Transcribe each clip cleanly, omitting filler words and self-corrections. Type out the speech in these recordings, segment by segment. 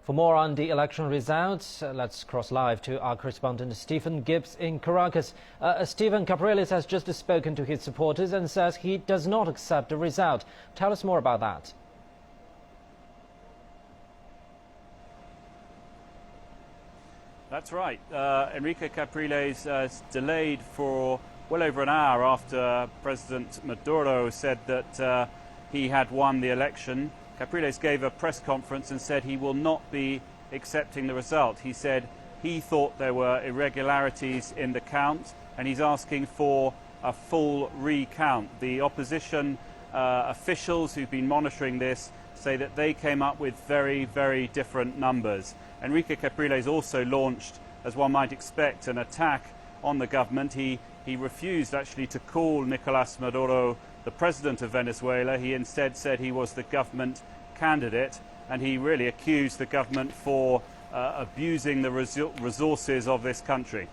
For more on the election results, let's cross live to our correspondent Stephen Gibbs in Caracas. Stephen, Capriles has just spoken to his supporters and says he does not accept the result. Tell us more about that. That's right. Enrique Capriles delayed for well over an hour after President Maduro said that he had won the election. Capriles gave a press conference and said he will not be accepting the result. He said he thought there were irregularities in the count and he's asking for a full recount. The opposition officials who've been monitoring this say that they came up with very, very different numbers. Enrique Capriles also launched, as one might expect, an attack on the government. He refused actually to call Nicolás Maduro the president of Venezuela. He instead said he was the government candidate, and he really accused the government for abusing the resources of this country.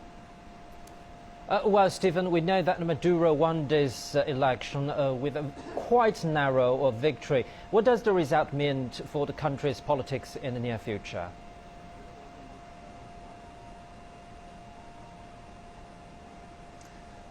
Well, Stephen, we know that Maduro won this election with a quite narrow victory. What does the result mean for the country's politics in the near future?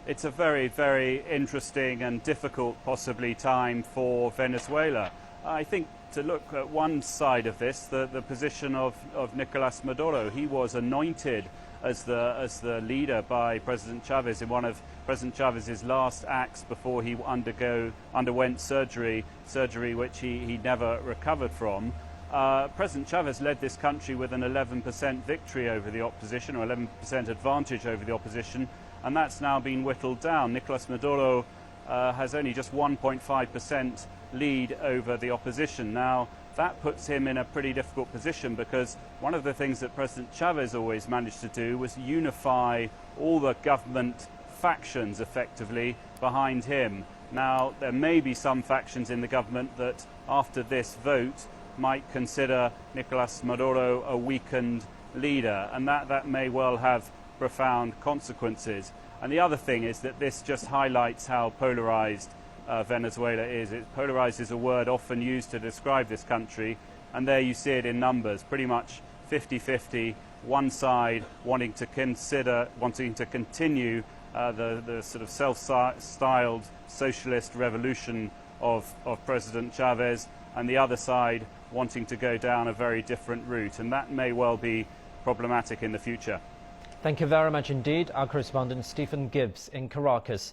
It's a very, very interesting and difficult, possibly, time for Venezuela. I think to look at one side of this, the position of Nicolás Maduro. He was anointed as the leader by President Chavez in one of President Chavez's last acts before he underwent surgery which he never recovered from. President Chavez led this country with an 11% victory over the opposition, or 11% advantage over the opposition, and that's now been whittled down. Nicolás Maduro has only just 1.5% lead over the opposition. Now, that puts him in a pretty difficult position, because one of the things that President Chavez always managed to do was unify all the government factions effectively behind him. Now, there may be some factions in the government that after this vote might consider Nicolás Maduro a weakened leader, and that may well have profound consequences. And the other thing is that this just highlights how polarized Venezuela is. Polarized is a word often used to describe this country, and there you see it in numbers, pretty much 50-50, one side wanting to continue the sort of self-styled socialist revolution of President Chavez, and the other side wanting to go down a very different route, and that may well be problematic in the future. Thank you very much indeed, our correspondent Stephen Gibbs in Caracas.